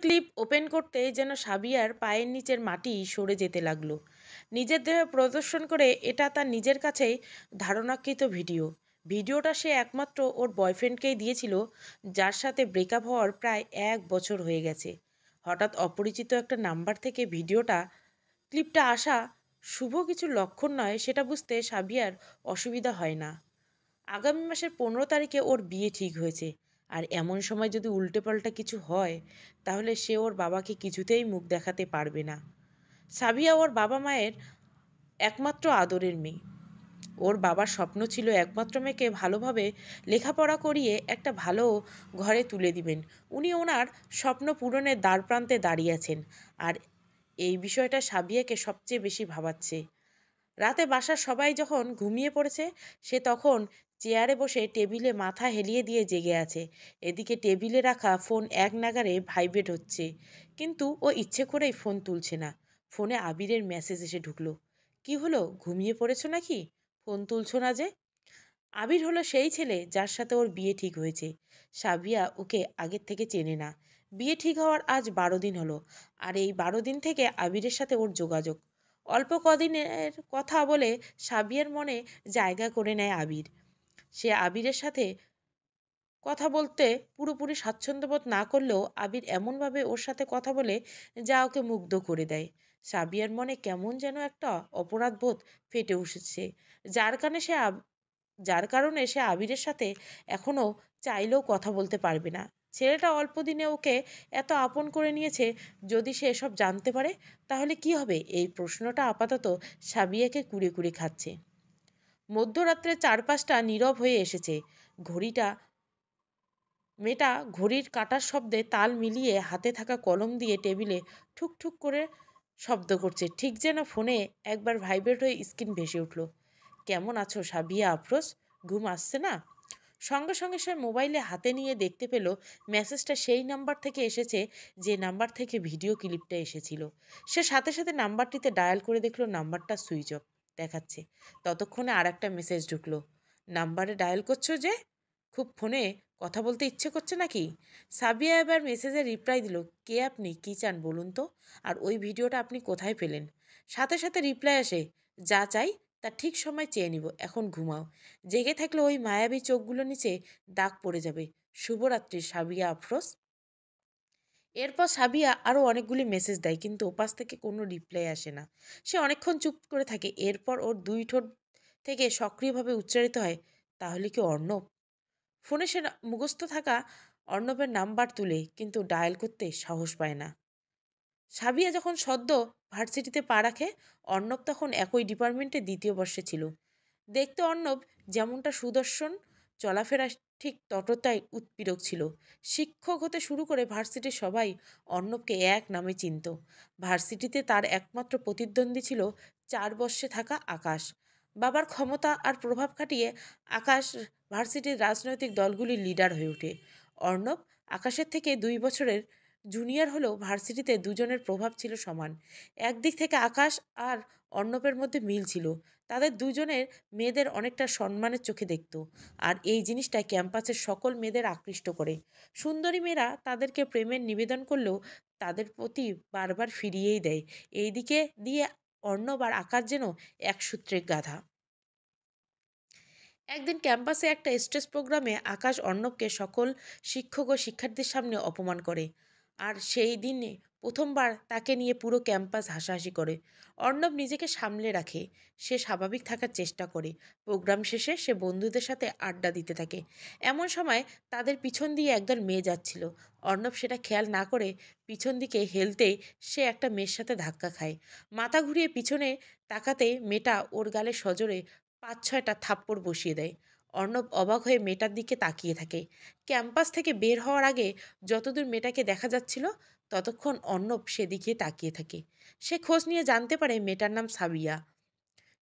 Clip open করতেই যেন সাবিয়ার পায়ের নিচের মাটি সরে যেতে লাগলো। নিজের দেহে প্রদর্শন করে এটা তার নিজের কাছেই ধারণাকৃত ভিডিওটা সে একমাত্র ওর বয়ফ্রেন্ডকেই দিয়েছিল, যার সাথে ব্রেকআপ হওয়ার প্রায় 1 বছর হয়ে গেছে। হঠাৎ অপরিচিত একটা নাম্বার থেকে ক্লিপটা আসা শুভ কিছু লক্ষণ নয়, সেটা বুঝতে সাবিয়ার অসুবিধা হয় না। আগামী মাসের 15 তারিখে ওর বিয়ে ঠিক হয়েছে। আর এমন সময় যদি উল্টেপাল্টা কিছু হয়, তাহলে সে ওর বাবাকে কিছুতেই মুখ দেখাতে পারবে না। সাবিয়া ওর বাবা মায়ের একমাত্র আদরের মেয়ে। ওর বাবার স্বপ্ন ছিল একমাত্র মেয়েকে ভালোভাবে লেখাপড়া করিয়ে একটা ভালো ঘরে তুলে দিবেন। উনি ওনার স্বপ্ন পূরণের দ্বারপ্রান্তে দাঁড়িয়ে আছেন। আর এই বিষয়টা সাবিয়াকে সবচেয়ে বেশি ভাবাচ্ছে। রাতে বাসার সবাই যখন ঘুমিয়ে পড়েছে, সে তখন চেয়ারে বসে টেবিলে মাথা হেলিয়ে দিয়ে জেগে আছে। এদিকে টেবিলে রাখা ফোন এক নাগাড়ে ভাইব্রেট হচ্ছে, কিন্তু ও ইচ্ছে করেই ফোন তুলছে না। ফোনে আবিরের মেসেজ এসে ঢুকলো। কি হলো, ঘুমিয়ে পড়েছো নাকি? ফোন তুলছো না যে? আবির হলো সেই ছেলে যার সাথে ওর বিয়ে ঠিক হয়েছে। সাবিয়া ওকে আগের থেকে চেনে না। বিয়ে ঠিক হওয়ার আজ 12 দিন হলো। আর এই 12 দিন থেকে আবিরের সাথে ওর যোগাযোগ। অল্প কদিনের কথা বলে সাবিয়ার মনে জায়গা করে নেয় আবির। সে আবিরের সাথে কথা বলতে পুরোপুরি স্বাচ্ছন্দ্যবোধ না করলেও আবির এমনভাবে ওর সাথে কথা বলে যা ওকে মুগ্ধ করে দেয়। সাবিয়ার মনে কেমন যেন একটা অপরাধবোধ ফেটে উঠেছে, যার কারণে সে যার কারণে সে আবিরের সাথে এখনও চাইলেও কথা বলতে পারবে না। ছেলেটা অল্প দিনে ওকে এত আপন করে নিয়েছে, যদি সে এসব জানতে পারে তাহলে কি হবে? এই প্রশ্নটা আপাতত সাবিয়াকে কুরে কুরে খাচ্ছে। মধ্যরাত্রে চারপাশটা নীরব হয়ে এসেছে। ঘড়িটা মেয়েটা ঘড়ির কাঁটার শব্দে তাল মিলিয়ে হাতে থাকা কলম দিয়ে টেবিলে ঠুক ঠুক করে শব্দ করছে, ঠিক যেন ফোনে একবার ভাইব্রেট হয়ে স্ক্রিন ভেসে উঠল। কেমন আছো সাবিয়া আফরোজ? ঘুম আসছে না? সঙ্গে সঙ্গে সে মোবাইলে হাতে নিয়ে দেখতে পেল মেসেজটা সেই নাম্বার থেকে এসেছে যে নাম্বার থেকে ভিডিও ক্লিপটা এসেছিল। সে সাথে সাথে নাম্বারটিতে ডায়াল করে দেখলো নাম্বারটা সুইচ অফ দেখাচ্ছে। ততক্ষণে আর একটা মেসেজ ঢুকলো। নাম্বারে ডায়াল করছো যে, খুব ফোনে কথা বলতে ইচ্ছে করছে নাকি? সাবিয়া এবার মেসেজে রিপ্লাই দিল, কে আপনি, কি চান বলুন তো, আর ওই ভিডিওটা আপনি কোথায় পেলেন? সাথে সাথে রিপ্লাই আসে, যা চাই তা ঠিক সময় চেয়ে নিব, এখন ঘুমাও। জেগে থাকলে ওই মায়াবী চোখগুলো নিচে দাগ পড়ে যাবে। শুভরাত্রি সাবিয়া আফরোজ। এরপর সাবিয়া আরও অনেকগুলি মেসেজ দেয়, কিন্তু ওপাশ থেকে কোনো রিপ্লাই আসে না। সে অনেকক্ষণ চুপ করে থাকে। এরপর ওর দুই ঠোঁট থেকে সক্রিয়ভাবে উচ্চারিত হয়, তাহলে কি অর্ণব? ফোনে সে মুখস্থ থাকা অর্ণবের নাম্বার তুলে, কিন্তু ডায়াল করতে সাহস পায় না। সাবিয়া যখন সদ্য ভার্সিটিতে পা রাখে, অর্ণব তখন একই ডিপার্টমেন্টে 2য় বর্ষে ছিল। দেখতে অর্ণব যেমনটা সুদর্শন, চলাফেরা ঠিক ততটাই উৎপীড়ক ছিল। শিক্ষক হতে শুরু করে ভার্সিটির সবাই অর্ণবকে এক নামে চিনত। ভার্সিটিতে তার একমাত্র প্রতিদ্বন্দ্বী ছিল 4 বর্ষে থাকা আকাশ। বাবার ক্ষমতা আর প্রভাব খাটিয়ে আকাশ ভার্সিটির রাজনৈতিক দলগুলির লিডার হয়ে ওঠে। অর্ণব আকাশের থেকে 2 বছরের জুনিয়র হলেও ভার্সিটিতে দুজনের প্রভাব ছিল সমান। একদিক থেকে আকাশ আর অর্ণবের মধ্যে মিল ছিল, তাদের দুজনের মেয়েদের অনেকটা সম্মানের চোখে দেখত। আর এই জিনিসটা ক্যাম্পাসের সকল মেয়েদের আকৃষ্ট করে। সুন্দরী মেয়েরা তাদেরকে প্রেমের নিবেদন করলেও তাদের প্রতি বারবার ফিরিয়েই দেয়। এই দিকে দিয়ে অর্ণব আর আকাশ যেন এক সূত্রের গাধা। একদিন ক্যাম্পাসে একটা স্টেজ প্রোগ্রামে আকাশ অর্ণবকে সকল শিক্ষক ও শিক্ষার্থীর সামনে অপমান করে। আর সেই দিনে প্রথমবার তাকে নিয়ে পুরো ক্যাম্পাস হাসাহাসি করে। অর্ণব নিজেকে সামলে রাখে, সে স্বাভাবিক থাকার চেষ্টা করে। প্রোগ্রাম শেষে সে বন্ধুদের সাথে আড্ডা দিতে থাকে। এমন সময় তাদের পিছন দিয়ে একদল মেয়ে যাচ্ছিল। অর্ণব সেটা খেয়াল না করে পিছন দিকে হেলতেই সে একটা মেয়ের সাথে ধাক্কা খায়। মাথা ঘুরিয়ে পিছনে তাকাতে মেয়েটা ওর গালে সজোরে 5-6টা থাপ্পড় বসিয়ে দেয়। অর্ণব অবাক হয়ে মেয়েটার দিকে তাকিয়ে থাকে। ক্যাম্পাস থেকে বের হওয়ার আগে যতদূর মেয়েটাকে দেখা যাচ্ছিল, ততক্ষণ অর্ণব সেদিকে তাকিয়ে থাকে। সে খোঁজ নিয়ে জানতে পারে মেয়েটার নাম সাবিয়া।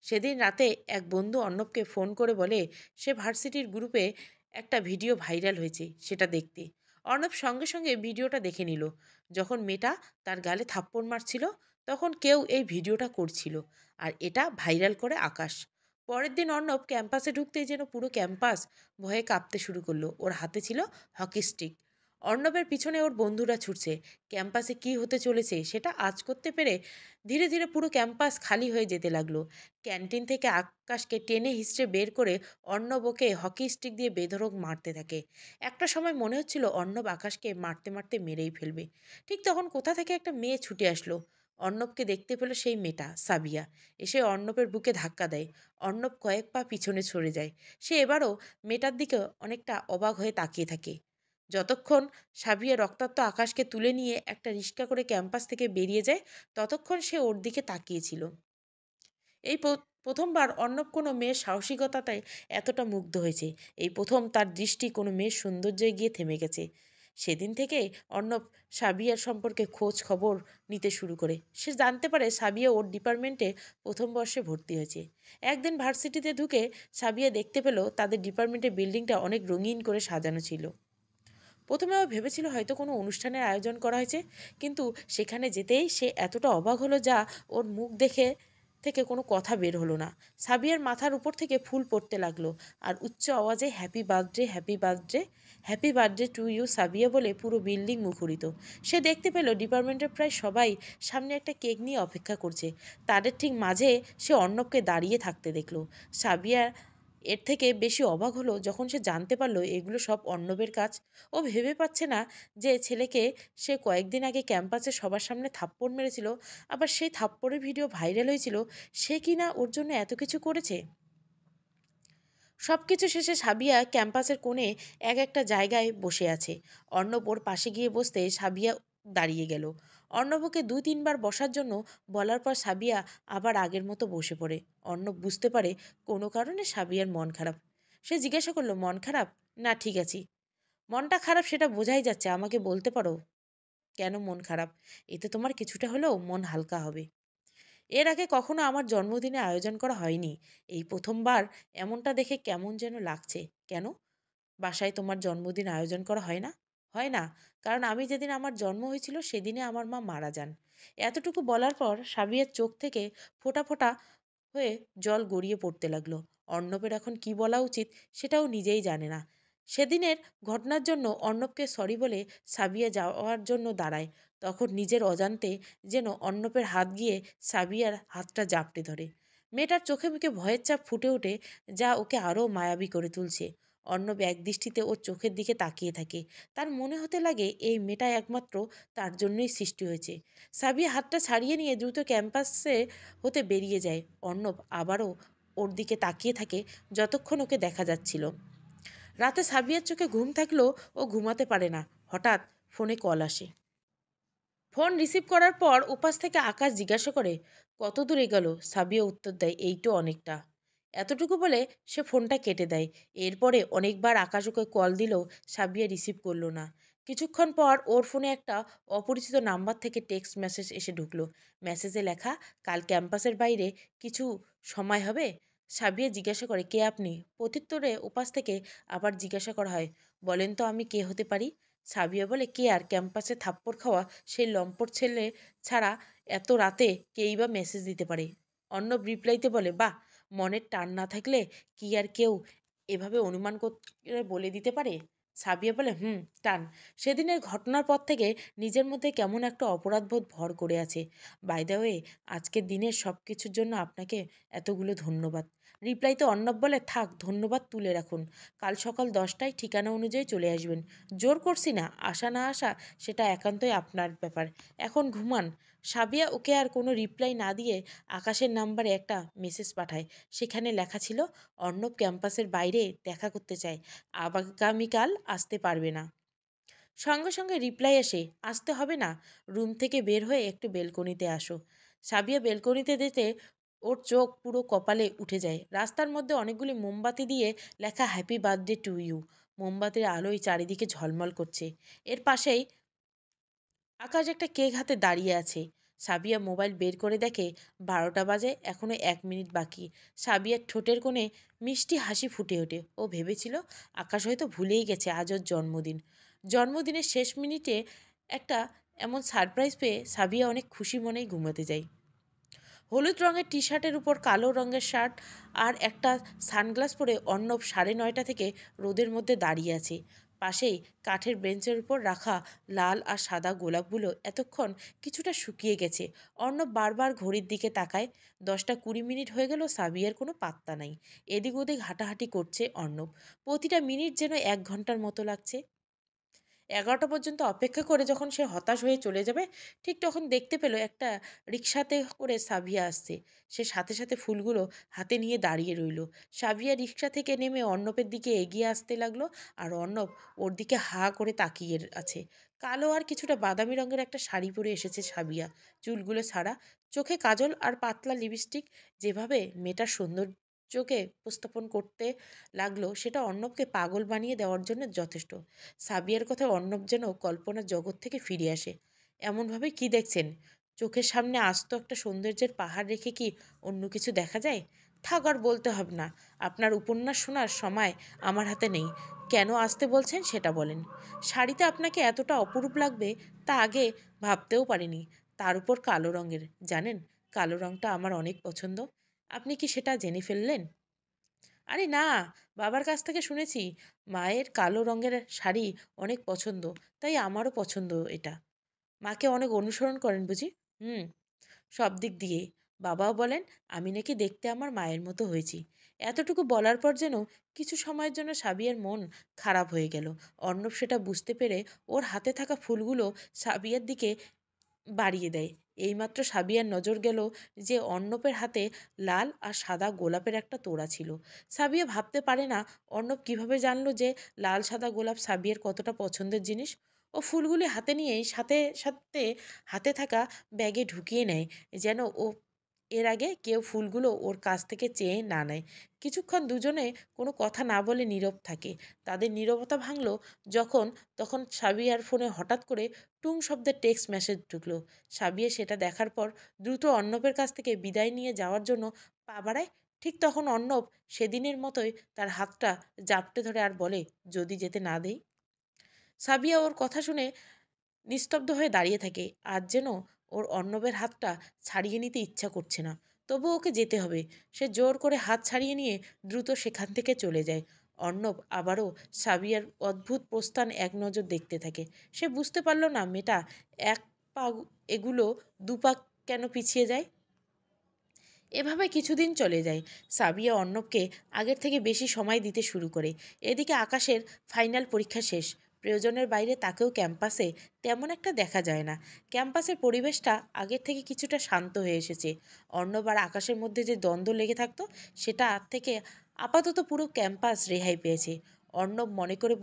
সেদিন রাতে এক বন্ধু অর্ণবকে ফোন করে বলে সে ভার্সিটির গ্রুপে একটা ভিডিও ভাইরাল হয়েছে, সেটা দেখতে। অর্ণব সঙ্গে সঙ্গে ভিডিওটা দেখে নিল। যখন মেয়েটা তার গালে থাপ্পড় মারছিল, তখন কেউ এই ভিডিওটা করছিল, আর এটা ভাইরাল করে আকাশ। পরের দিন অর্ণব ক্যাম্পাসে ঢুকতেই যেন পুরো ক্যাম্পাস ভয়ে কাঁপতে শুরু করলো। ওর হাতে ছিল হকি স্টিক। অর্ণবের পিছনে ওর বন্ধুরা ছুটছে। ক্যাম্পাসে কি হতে চলেছে সেটা আজ করতে পেরে ধীরে ধীরে পুরো ক্যাম্পাস খালি হয়ে যেতে লাগলো। ক্যান্টিন থেকে আকাশকে টেনে হিঁচড়ে বের করে অর্ণব ওকে হকি স্টিক দিয়ে বেধড়ক মারতে থাকে। একটা সময় মনে হচ্ছিল অর্ণব আকাশকে মারতে মারতে মেরেই ফেলবে। ঠিক তখন কোথা থেকে একটা মেয়ে ছুটে আসলো। অর্ণবকে দেখতে পেল সেই মেয়েটা সাবিয়া। এসে অর্ণবের বুকে ধাক্কা দেয়। অর্ণব কয়েক পা পিছনে সরে যায়। সে এবারও মেয়েটার দিকে অনেকটা অবাক হয়ে তাকিয়ে থাকে। যতক্ষণ সাবিয়া রক্তাক্ত আকাশকে তুলে নিয়ে একটা রিক্সা করে ক্যাম্পাস থেকে বেরিয়ে যায়, ততক্ষণ সে ওর দিকে তাকিয়েছিল। এই প্রথমবার অর্ণব কোনো মেয়ের সাহসিকতাতে এতটা মুগ্ধ হয়েছে। এই প্রথম তার দৃষ্টি কোনো মেয়ের সৌন্দর্যে গিয়ে থেমে গেছে। সেদিন থেকে অর্ণব সাবিয়ার সম্পর্কে খোঁজ খবর নিতে শুরু করে। সে জানতে পারে সাবিয়া ওর ডিপার্টমেন্টে প্রথম বর্ষে ভর্তি হয়েছে। একদিন ভার্সিটিতে ঢুকে সাবিয়া দেখতে পেল তাদের ডিপার্টমেন্টের বিল্ডিংটা অনেক রঙিন করে সাজানো ছিল। প্রথমে ও ভেবেছিল হয়তো কোনো অনুষ্ঠানের আয়োজন করা হয়েছে, কিন্তু সেখানে যেতেই সে এতটা অবাক হলো যা ওর মুখ দেখে থেকে কোনো কথা বের হলো না। সাবিয়ার মাথার উপর থেকে ফুল পড়তে লাগলো আর উচ্চ আওয়াজে happy birthday, happy birthday, happy birthday to you Sabiya বলে পুরো বিল্ডিং মুখরিত। সে দেখতে পেল ডিপার্টমেন্টের প্রায় সবাই সামনে একটা কেক নিয়ে অপেক্ষা করছে। তাদের ঠিক মাঝে সে অর্ণবকে দাঁড়িয়ে থাকতে দেখলো। সাবিয়া এর থেকে বেশি অবাক হলো যখন সে জানতে পারলো এগুলো সব অর্ণবের কাজ। ও ভেবে পাচ্ছে না যে ছেলেকে সে কয়েকদিন আগে ক্যাম্পাসে সবার সামনে থাপ্পড় মেরেছিল, আবার সেই থাপ্পড়ের ভিডিও ভাইরাল হয়েছিল, সে কি না ওর জন্য এত কিছু করেছে। সব কিছু শেষে সাবিয়া ক্যাম্পাসের কোণে একটা জায়গায় বসে আছে। অর্ণব ওর পাশে গিয়ে বসতে সাবিয়া দাঁড়িয়ে গেল। অর্ণবকে 2-3 বার বসার জন্য বলার পর সাবিয়া আবার আগের মতো বসে পড়ে। অর্ণব বুঝতে পারে কোনো কারণে সাবিয়ার মন খারাপ। সে জিজ্ঞাসা করলো, মন খারাপ? না, ঠিক আছি। মনটা খারাপ সেটা বোঝাই যাচ্ছে, আমাকে বলতে পারো কেন মন খারাপ? এতে তোমার কিছুটা হলেও মন হালকা হবে। এর আগে কখনো আমার জন্মদিনে আয়োজন করা হয়নি। এই প্রথমবার এমনটা দেখে কেমন যেন লাগছে। কেন বাসায় তোমার জন্মদিন আয়োজন করা হয় না? হয় না, কারণ আমি যেদিন আমার জন্ম হয়েছিল সেদিনে আমার মা মারা যান। এতটুকু বলার পর সাবিয়ার চোখ থেকে ফোঁটা ফোঁটা হয়ে জল গড়িয়ে পড়তে লাগলো। অর্ণবের এখন কি বলা উচিত সেটাও নিজেই জানে না। সেদিনের ঘটনার জন্য অর্ণবকে সরি বলে সাবিয়া যাওয়ার জন্য দাঁড়ায়, তখন নিজের অজান্তে যেন অর্ণবের হাত গিয়ে সাবিয়ার হাতটা জাপটে ধরে। মেয়েটার চোখে মুখে ভয়ের চাপ ফুটে ওঠে, যা ওকে আরও মায়াবী করে তুলছে। অর্ণব এক দৃষ্টিতে ওর চোখের দিকে তাকিয়ে থাকে। তার মনে হতে লাগে এই মেয়েটা একমাত্র তার জন্যই সৃষ্টি হয়েছে। সাবিয়া হাতটা ছাড়িয়ে নিয়ে দ্রুত ক্যাম্পাসে হতে বেরিয়ে যায়। অর্ণব আবারও ওর দিকে তাকিয়ে থাকে যতক্ষণ ওকে দেখা যাচ্ছিল। রাতে সাবিয়ার চোখে ঘুম থাকলেও ও ঘুমাতে পারে না। হঠাৎ ফোনে কল আসে। ফোন রিসিভ করার পর উপাস থেকে আকাশ জিজ্ঞাসা করে, কত দূরে গেল? সাবিয়া উত্তর দেয়, এই তো অনেকটা। এতটুকু বলে সে ফোনটা কেটে দেয়। এরপরে অনেকবার আকাশ ওকে কল দিলেও সাবিয়া রিসিভ করলো না। কিছুক্ষণ পর ওর ফোনে একটা অপরিচিত নাম্বার থেকে টেক্সট মেসেজ এসে ঢুকলো। মেসেজে লেখা, কাল ক্যাম্পাসের বাইরে কিছু সময় হবে? সাবিয়া জিজ্ঞাসা করে, কে আপনি? প্রত্যুত্তরে উপাস থেকে আবার জিজ্ঞাসা করা হয়, বলেন তো আমি কে হতে পারি? সাবিয়া বলে, কে আর? ক্যাম্পাসে থাপ্পড় খাওয়া সেই লম্পট ছেলে ছাড়া এত রাতে কেই বা মেসেজ দিতে পারে? অর্ণব রিপ্লাইতে বলে, বাহ, মনের টান না থাকলে কি আর কেউ এভাবে অনুমান করে বলে দিতে পারে? সাবিয়া বলে, টান। সেদিনের ঘটনার পর থেকে নিজের মধ্যে কেমন একটা অপরাধবোধ ভর করে আছে। বাই দ্য ওয়ে, আজকের দিনের সব কিছুর জন্য আপনাকে এতগুলো ধন্যবাদ। রিপ্লাইতে অর্ণব বলে, থাক, ধন্যবাদ তুলে রাখুন। কাল সকাল 10টায় ঠিকানা অনুযায়ী চলে আসবেন। জোর করছি না, আসা না আসা সেটা একান্তই আপনার ব্যাপার। এখন ঘুমান। সাবিয়া ওকে আর কোনো রিপ্লাই না দিয়ে আকাশের নাম্বারে একটা মেসেজ পাঠায়। সেখানে লেখা ছিল, অর্ণব ক্যাম্পাসের বাইরে দেখা করতে চায়, আগামীকাল আসতে পারবে না। সঙ্গে সঙ্গে রিপ্লাই আসে, আসতে হবে না, রুম থেকে বের হয়ে একটু বেলকনিতে আসো। সাবিয়া বেলকনিতে যেতে ওর চোখ পুরো কপালে উঠে যায়। রাস্তার মধ্যে অনেকগুলি মোমবাতি দিয়ে লেখা হ্যাপি বার্থডে টু ইউ। মোমবাতির আলোয় চারিদিকে ঝলমল করছে। এর পাশেই আকাশ একটা কেক হাতে দাঁড়িয়ে আছে। সাবিয়া মোবাইল বের করে দেখে 12টা বাজে, এখনো 1 মিনিট বাকি। সাবিয়ার ঠোঁটের কোণে মিষ্টি হাসি ফুটে ওঠে। ও ভেবেছিল আকাশ হয়তো ভুলেই গেছে আজ ওর জন্মদিন। জন্মদিনের শেষ মিনিটে একটা এমন সারপ্রাইজ পেয়ে সাবিয়া অনেক খুশি মনেই ঘুমাতে যায়। হলুদ রঙের টি শার্টের উপর কালো রঙের শার্ট আর একটা সানগ্লাস পরে অর্ণব 9:30 থেকে রোদের মধ্যে দাঁড়িয়ে আছে। পাশেই কাঠের বেঞ্চের উপর রাখা লাল আর সাদা গোলাপগুলো এতক্ষণ কিছুটা শুকিয়ে গেছে। অর্ণব বারবার ঘড়ির দিকে তাকায়। 10টা 20 মিনিট হয়ে গেল, সাবিয়ার কোনো পাত্তা নাই। এদিক ওদিক হাঁটাহাঁটি করছে অর্ণব। প্রতিটা মিনিট যেন 1 ঘন্টার মতো লাগছে। 11টা পর্যন্ত অপেক্ষা করে যখন সে হতাশ হয়ে চলে যাবে, ঠিক তখন দেখতে পেল একটা রিকশাতে করে সাবিয়া আসছে। সে সাথে সাথে ফুলগুলো হাতে নিয়ে দাঁড়িয়ে রইল। সাবিয়া রিকশা থেকে নেমে অর্ণবের দিকে এগিয়ে আসতে লাগলো, আর অর্ণব ওর দিকে হা করে তাকিয়ে আছে। কালো আর কিছুটা বাদামি রঙের একটা শাড়ি পরে এসেছে সাবিয়া, চুলগুলো ছাড়া, চোখে কাজল আর পাতলা লিপস্টিক। যেভাবে মেয়েটার সৌন্দর্যকে উপস্থাপন করতে লাগলো, সেটা অর্ণবকে পাগল বানিয়ে দেওয়ার জন্য যথেষ্ট। সাবিয়ার কথায় অর্ণব যেন কল্পনার জগৎ থেকে ফিরে আসে। এমনভাবে কি দেখছেন? চোখের সামনে আস্ত একটা সৌন্দর্যের পাহাড় রেখে কি অন্য কিছু দেখা যায়? থাক, আর বলতে হবে না। আপনার উপন্যাস শোনার সময় আমার হাতে নেই। কেন আসতে বলছেন সেটা বলেন। শাড়িতে আপনাকে এতটা অপরূপ লাগবে তা আগে ভাবতেও পারিনি। তার উপর কালো রঙের, জানেন, কালো রঙটা আমার অনেক পছন্দ। আপনি কি সেটা জেনে ফেললেন? আরে না, বাবার কাছ থেকে শুনেছি মায়ের কালো রঙের শাড়ি অনেক পছন্দ, তাই আমারও পছন্দ এটা। মাকে অনেক অনুসরণ করেন বুঝি? হুম, সব দিক দিয়ে। বাবাও বলেন আমি নাকি দেখতে আমার মায়ের মতো হয়েছি। এতটুকু বলার পর যেন কিছু সময়ের জন্য সাবিয়ার মন খারাপ হয়ে গেল। অর্ণব সেটা বুঝতে পেরে ওর হাতে থাকা ফুলগুলো সাবিয়ার দিকে বাড়িয়ে দেয়। এইমাত্র সাবিয়ার নজর গেল যে অর্ণবের হাতে লাল আর সাদা গোলাপের একটা তোড়া ছিল। সাবিয়া ভাবতে পারে না অর্ণব কিভাবে জানলো যে লাল সাদা গোলাপ সাবিয়ার কতটা পছন্দের জিনিস। ও ফুলগুলি হাতে নিয়েই সাথে সাথে হাতে থাকা ব্যাগে ঢুকিয়ে নেয়, যেন ও এর আগে কেউ ফুলগুলো ওর কাছ থেকে চেয়ে না নেয়। কিছুক্ষণ দুজনে কোনো কথা না বলে নীরব থাকে। তাদের নীরবতা ভাঙল যখন তখন সাবিয়ার ফোনে হঠাৎ করে টুং শব্দের টেক্সট মেসেজ ঢুকলো। সাবিয়া সেটা দেখার পর দ্রুত অর্ণবের কাছ থেকে বিদায় নিয়ে যাওয়ার জন্য পা বাড়ায়। ঠিক তখন অর্ণব সেদিনের মতোই তার হাতটা জাপটে ধরে আর বলে, যদি যেতে না দেই। সাবিয়া ওর কথা শুনে নিস্তব্ধ হয়ে দাঁড়িয়ে থাকে। আজ যেন ওর অর্ণবের হাতটা ছাড়িয়ে নিতে ইচ্ছা করছে না, তবু ওকে যেতে হবে। সে জোর করে হাত ছাড়িয়ে নিয়ে দ্রুত সেখান থেকে চলে যায়। অর্ণব আবারও সাবিয়ার অদ্ভুত প্রস্থান এক নজর দেখতে থাকে। সে বুঝতে পারল না মেয়েটা এক পা এগুলো দুপা কেন পিছিয়ে যায়। এভাবে কিছুদিন চলে যায়। সাবিয়া অর্ণবকে আগের থেকে বেশি সময় দিতে শুরু করে। এদিকে আকাশের ফাইনাল পরীক্ষা শেষ। প্রয়োজনের বাইরে তাকেও ক্যাম্পাসে তেমন একটা দেখা যায় না। ক্যাম্পাসের পরিবেশটা আগের থেকে কিছুটা শান্ত হয়ে এসেছে। অর্ণব আর আকাশের মধ্যে যে দ্বন্দ্ব লেগে থাকতো, সেটা থেকে আপাতত পুরো ক্যাম্পাস রেহাই পেয়েছে। অর্ণব মনে করে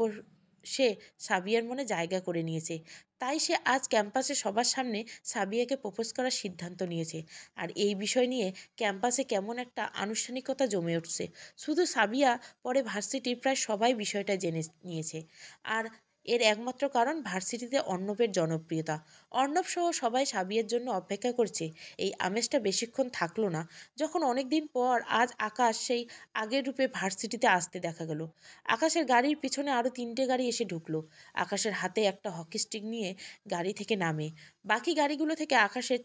সে সাবিয়ার মনে জায়গা করে নিয়েছে। তাই সে আজ ক্যাম্পাসে সবার সামনে সাবিয়াকে প্রপোজ করার সিদ্ধান্ত নিয়েছে। আর এই বিষয় নিয়ে ক্যাম্পাসে কেমন একটা আনুষ্ঠানিকতা জমে উঠছে। শুধু সাবিয়া, পরে ভার্সিটির প্রায় সবাই বিষয়টা জেনে নিয়েছে। আর এর একমাত্র কারণ ভার্সিটিতে অর্ণবের জনপ্রিয়তা। অর্ণব সহ সবাই সাবিয়ার জন্য অপেক্ষা করছে। এই আমেজটা বেশিক্ষণ থাকলো না, যখন অনেক দিন পর আজ আকাশ সেই আগের রূপে ভার্সিটিতে আসতে দেখা গেল। আকাশের গাড়ির পিছনে আরও 3টে গাড়ি এসে ঢুকলো। আকাশের হাতে একটা হকি স্টিক নিয়ে গাড়ি থেকে নামে। বাকি গাড়িগুলো থেকে আকাশের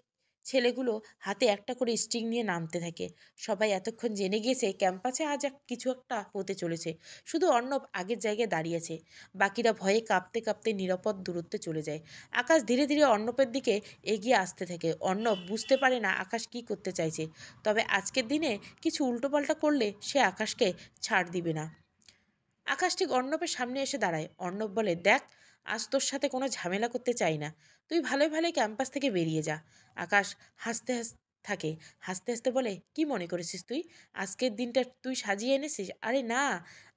ছেলেগুলো হাতে একটা করে স্টিং নিয়ে নামতে থাকে। সবাই এতক্ষণ জেনে গিয়েছে ক্যাম্পাসে আজ কিছু একটা হতে চলেছে। শুধু অর্ণব আগের জায়গায় দাঁড়িয়েছে। বাকিরা ভয়ে কাঁপতে কাঁপতে নিরাপদ দূরত্বে চলে যায়। আকাশ ধীরে ধীরে অর্ণবের দিকে এগিয়ে আসতে থাকে। অর্ণব বুঝতে পারে না আকাশ কি করতে চাইছে, তবে আজকের দিনে কিছু উল্টোপাল্টা করলে সে আকাশকে ছাড় দিবে না। আকাশ ঠিক অর্ণবের সামনে এসে দাঁড়ায়। অর্ণব বলে, দেখ, আজ তোর সাথে কোনো ঝামেলা করতে চাই না। তুই ভালোই ভালোই ক্যাম্পাস থেকে বেরিয়ে যা। আকাশ হাসতে থাকে। হাসতে হাসতে বলে, কি মনে করেছিস তুই? আজকের দিনটা তুই সাজিয়ে এনেছিস? আরে না,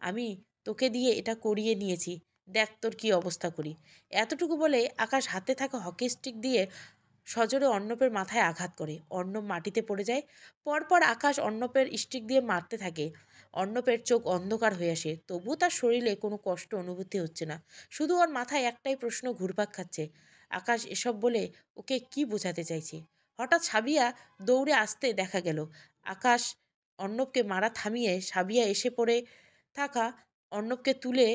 আমি তোকে দিয়ে এটা করিয়ে নিয়েছি। দেখ তোর কি অবস্থা করি। এতটুকু বলে আকাশ হাতে থাকা হকি স্টিক দিয়ে সজোরে অর্ণবের মাথায় আঘাত করে। অর্ণব মাটিতে পড়ে যায়। পরপর আকাশ অর্ণবের স্টিক দিয়ে মারতে থাকে। অর্ণবের চোখ অন্ধকার হয়ে আসে, তবুও তার শরীরে কোনো কষ্ট অনুভূতি হচ্ছে না। শুধু ওর মাথায় একটাই প্রশ্ন ঘুরপাক খাচ্ছে, আকাশ এসব বলে ওকে কি বোঝাতে চাইছে। হঠাৎ সাবিয়া দৌড়ে আসতে দেখা গেল। আকাশ অর্ণবকে মারা থামিয়ে সাবিয়া এসে পড়ে থাকা অর্ণবকে তুলে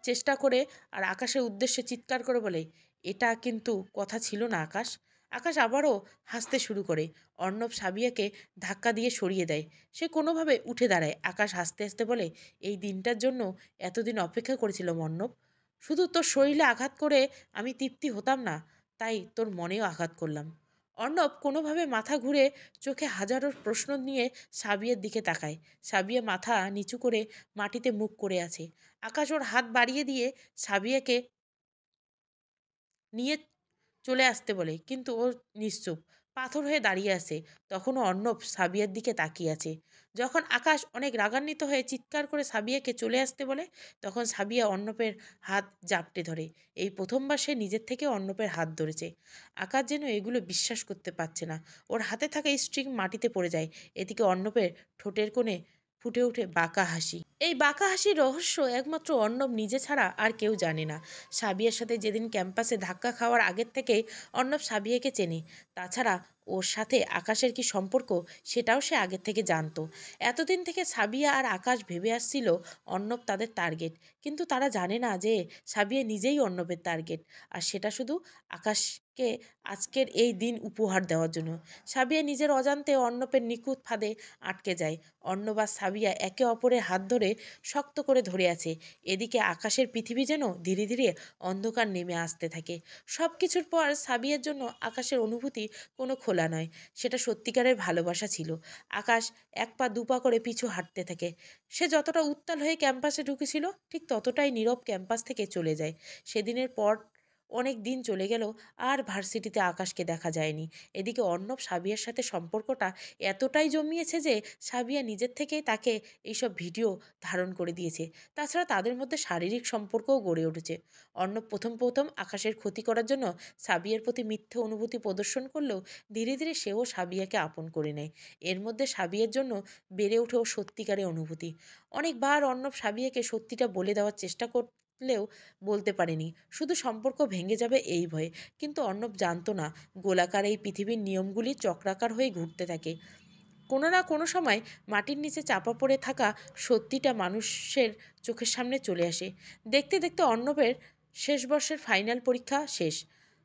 চেষ্টা করে আর আকাশের উদ্দেশ্যে চিৎকার করে বলে, এটা কিন্তু কথা ছিল না আকাশ। আকাশ আবারও হাসতে শুরু করে। অর্ণব সাবিয়াকে ধাক্কা দিয়ে সরিয়ে দেয়। সে কোনোভাবে উঠে দাঁড়ায়। আকাশ হাসতে হাসতে বলে, এই দিনটার জন্য এতদিন অপেক্ষা করেছিলাম অর্ণব। শুধু তোর শরীরে আঘাত করে আমি তৃপ্তি হতাম না, তাই তোর মনেও আঘাত করলাম। অর্ণব কোনোভাবে মাথা ঘুরে চোখে হাজারো প্রশ্ন নিয়ে সাবিয়ের দিকে তাকায়। সাবিয়া মাথা নিচু করে মাটিতে মুখ করে আছে। আকাশ ওর হাত বাড়িয়ে দিয়ে সাবিয়াকে নিয়ে চলে আসতে বলে, কিন্তু ও নিশ্চুপ, পাথর হয়ে দাঁড়িয়ে আছে। তখনও অর্ণব সাবিয়ার দিকে তাকিয়ে আছে। যখন আকাশ অনেক রাগান্বিত হয়ে চিৎকার করে সাবিয়াকে চলে আসতে বলে, তখন সাবিয়া অর্ণবের হাত জাপটে ধরে। এই প্রথমবার সে নিজের থেকে অর্ণবের হাত ধরেছে। আকাশ যেন এগুলো বিশ্বাস করতে পারছে না। ওর হাতে থাকা স্ট্রিং মাটিতে পড়ে যায়। এদিকে অর্ণবের ঠোঁটের কোণে ফুটে ওঠে বাঁকা হাসি। এই বাঁকা হাসির রহস্য একমাত্র অর্ণব নিজে ছাড়া আর কেউ জানে না। সাবিয়ার সাথে যেদিন ক্যাম্পাসে ধাক্কা খাওয়ার আগের থেকেই অর্ণব সাবিয়াকে চেনে। তাছাড়া ওর সাথে আকাশের কি সম্পর্ক সেটাও সে আগের থেকে জানতো। এতদিন থেকে সাবিয়া আর আকাশ ভেবে আসছিল অর্ণব তাদের টার্গেট, কিন্তু তারা জানে না যে সাবিয়া নিজেই অর্ণবের টার্গেট, আর সেটা শুধু আকাশকে আজকের এই দিন উপহার দেওয়ার জন্য। সাবিয়া নিজের অজান্তে অর্ণবের নিখুঁত ফাঁদে আটকে যায়। অর্ণব আর সাবিয়া একে অপরের হাত ধরে শক্ত করে ধরে আছে। এদিকে আকাশের পৃথিবী যেন ধীরে ধীরে অন্ধকার নেমে আসতে থাকে। সব কিছুর পর সাবিয়ার জন্য আকাশের অনুভূতি কোনো খোলা নয়, সেটা সত্যিকারের ভালোবাসা ছিল। আকাশ এক পা দুপা করে পিছু হাঁটতে থাকে। সে যতটা উত্তাল হয়ে ক্যাম্পাসে ঢুকেছিল ঠিক ততটাই নীরব ক্যাম্পাস থেকে চলে যায়। সেদিনের পর অনেক দিন চলে গেল, আর ভার্সিটিতে আকাশকে দেখা যায়নি। এদিকে অর্ণব সাবিয়ার সাথে সম্পর্কটা এতটাই জমিয়েছে যে সাবিয়া নিজের থেকেই তাকে এইসব ভিডিও ধারণ করে দিয়েছে। তাছাড়া তাদের মধ্যে শারীরিক সম্পর্কও গড়ে উঠেছে। অর্ণব প্রথম প্রথম আকাশের ক্ষতি করার জন্য সাবিয়ার প্রতি মিথ্যে অনুভূতি প্রদর্শন করলেও ধীরে ধীরে সেও সাবিয়াকে আপন করে নেয়। এর মধ্যে সাবিয়ার জন্য বেড়ে ওঠে ও সত্যিকারের অনুভূতি। অনেকবার অর্ণব সাবিয়াকে সত্যিটা বলে দেওয়ার চেষ্টা করলেও বলতে পারেনি, শুধু সম্পর্ক ভেঙে যাবে এই ভয়ে। কিন্তু অর্ণব জানতো না গোলাকার এই পৃথিবীর নিয়মগুলি চক্রাকার হয়ে ঘুরতে থাকে। কোনো না কোনো সময় মাটির নিচে চাপা পড়ে থাকা সত্যিটা মানুষের চোখের সামনে চলে আসে। দেখতে দেখতে অর্ণবের শেষ বর্ষের ফাইনাল পরীক্ষা শেষ।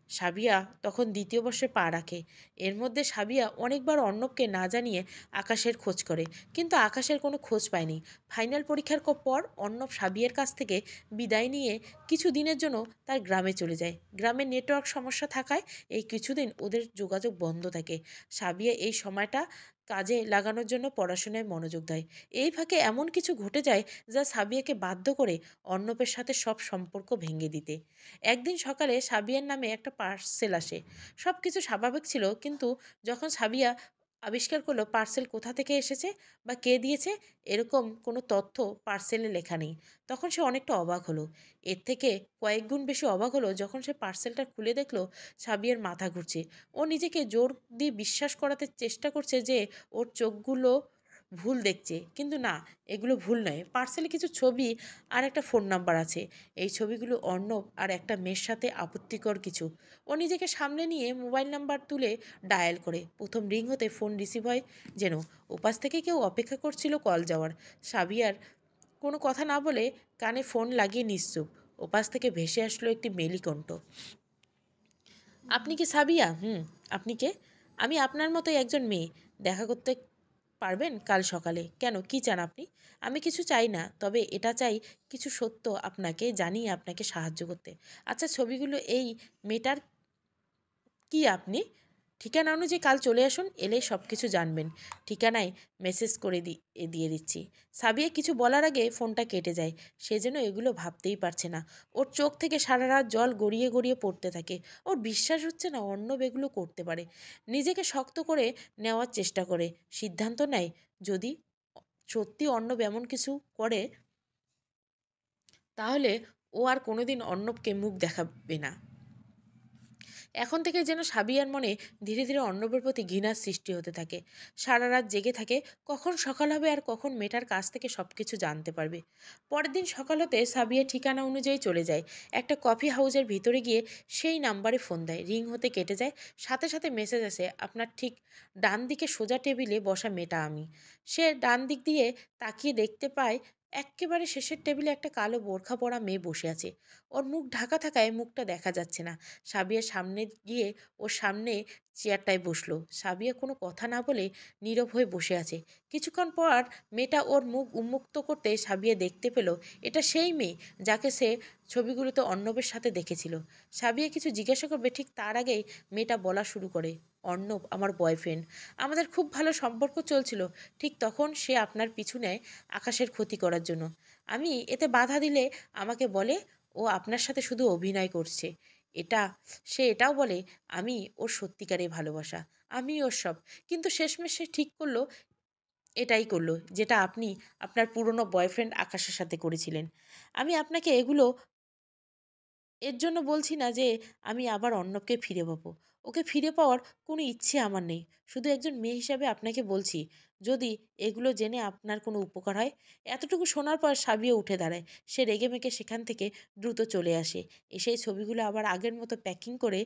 সাবিয়া তখন দ্বিতীয় বর্ষে পা রাখে। এর মধ্যে সাবিয়া অনেকবার অর্ণবকে না জানিয়ে আকাশের খোঁজ করে, কিন্তু আকাশের কোনো খোঁজ পায়নি। ফাইনাল পরীক্ষার পর অর্ণব সাবিয়ার কাছ থেকে বিদায় নিয়ে কিছু দিনের জন্য তার গ্রামে চলে যায়। গ্রামে নেটওয়ার্ক সমস্যা থাকায় এই কিছুদিন ওদের যোগাযোগ বন্ধ থাকে। সাবিয়া এই সময়টা কাজে লাগানোর জন্য পড়াশোনায় মনোযোগ দেয়। এই ফাঁকে এমন কিছু ঘটে যায় যা সাবিয়াকে বাধ্য করে অর্ণবের সাথে সব সম্পর্ক ভেঙে দিতে। একদিন সকালে সাবিয়ার নামে একটা পার্সেল আসে। সব কিছু স্বাভাবিক ছিল, কিন্তু যখন সাবিয়া আবিষ্কার করলো পার্সেল কোথা থেকে এসেছে বা কে দিয়েছে এরকম কোনো তথ্য পার্সেলে লেখা নেই, তখন সে অনেকটা অবাক হলো। এর থেকে কয়েক গুণ বেশি অবাক হলো যখন সে পার্সেলটা খুলে দেখলো সাবিয়ার মাথা ঘুরছে। ও নিজেকে জোর দিয়ে বিশ্বাস করাতে চেষ্টা করছে যে ওর চোখগুলো ভুল দেখছে, কিন্তু না, এগুলো ভুল নয়। পার্সেলে কিছু ছবি আর একটা ফোন নাম্বার আছে। এই ছবিগুলো অর্ণব আর একটা মেয়ের সাথে আপত্তিকর কিছু। ও নিজেকে সামনে নিয়ে মোবাইল নাম্বার তুলে ডায়াল করে। প্রথম রিং হতে ফোন রিসিভ হয়, যেন ওপাশ থেকে কেউ অপেক্ষা করছিল কল যাওয়ার। সাবিয়ার কোনো কথা না বলে কানে ফোন লাগিয়ে নিশ্চুপ। ওপাশ থেকে ভেসে আসলো একটি মেলি কণ্ঠ। আপনি কি সাবিয়া? হুম। আপনি কে? আমি আপনার মতোই একজন মেয়ে। দেখা করতে পারবেন কাল সকালে? কেন, কি চান আপনি? আমি কিছু চাই না, তবে এটা চাই কিছু সত্য আপনাকে জানিয়ে আপনাকে সাহায্য করতে। আচ্ছা, ছবিগুলো এই মেয়েটার কি আপনি? ঠিকানা অনুযায়ী কাল চলে আসুন, এলেই সব কিছু জানবেন। ঠিকানায় মেসেজ করে দিয়ে দিচ্ছি। সাবিয়া কিছু বলার আগে ফোনটা কেটে যায়। সে যেন এগুলো ভাবতেই পারছে না। ওর চোখ থেকে সারা রাত জল গড়িয়ে গড়িয়ে পড়তে থাকে। ওর বিশ্বাস হচ্ছে না অর্ণব এগুলো করতে পারে। নিজেকে শক্ত করে নেওয়ার চেষ্টা করে, সিদ্ধান্ত নেয় যদি সত্যি অর্ণব এমন কিছু করে তাহলে ও আর কোনোদিন অর্ণবকে মুখ দেখাবে না। এখন থেকে যেন সাবিয়ার মনে ধীরে ধীরে অর্ণবের প্রতি ঘৃণার সৃষ্টি হতে থাকে। সারা রাত জেগে থাকে, কখন সকাল হবে আর কখন মেয়েটার কাছ থেকে সব কিছু জানতে পারবে। পরের দিন সকাল হতে সাবিয়া ঠিকানা অনুযায়ী চলে যায়। একটা কফি হাউসের ভিতরে গিয়ে সেই নাম্বারে ফোন দেয়। রিং হতে কেটে যায়। সাথে সাথে মেসেজ আসে, আপনার ঠিক ডান দিকে সোজা টেবিলে বসা মেয়েটা আমি। সে ডান দিক দিয়ে তাকিয়ে দেখতে পায় এক্কেবারে শেষের টেবিলে একটা কালো বোরখা পরা মেয়ে বসে আছে। ওর মুখ ঢাকা থাকায় মুখটা দেখা যাচ্ছে না। সাবিয়া সামনে গিয়ে ওর সামনে চেয়ারটায় বসলো। সাবিয়া কোনো কথা না বলে নীরব হয়ে বসে আছে। কিছুক্ষণ পর মেয়েটা ওর মুখ উন্মুক্ত করতে সাবিয়া দেখতে পেল এটা সেই মেয়ে যাকে সে ছবিগুলোতে অর্ণবের সাথে দেখেছিল। সাবিয়া কিছু জিজ্ঞাসা করবে ঠিক তার আগেই মেয়েটা বলা শুরু করে, অর্ণব আমার বয়ফ্রেন্ড, আমাদের খুব ভালো সম্পর্ক চলছিল, ঠিক তখন সে আপনার পিছু নেয় আকাশের ক্ষতি করার জন্য। আমি এতে বাধা দিলে আমাকে বলে ও আপনার সাথে শুধু অভিনয় করছে। এটা সে এটাও বলে আমি ওর সত্যিকারে ভালোবাসা, আমি ওর সব। কিন্তু শেষমেশ সে ঠিক করলো, এটাই করলো যেটা আপনি আপনার পুরনো বয়ফ্রেন্ড আকাশের সাথে করেছিলেন। আমি আপনাকে এগুলো এর জন্য বলছি না যে আমি আবার অর্ণবকে ফিরে পাবো। ওকে ফিরে পাওয়ার কোনো ইচ্ছে আমার নেই। শুধু একজন মেয়ে হিসাবে আপনাকে বলছি, যদি এগুলো জেনে আপনার কোনো উপকার হয়। এতটুকু শোনার পর সাবিয়ে উঠে দাঁড়ায়। সে রেগেমেগে সেখান থেকে দ্রুত চলে আসে। এসে ছবিগুলো আবার আগের মতো প্যাকিং করে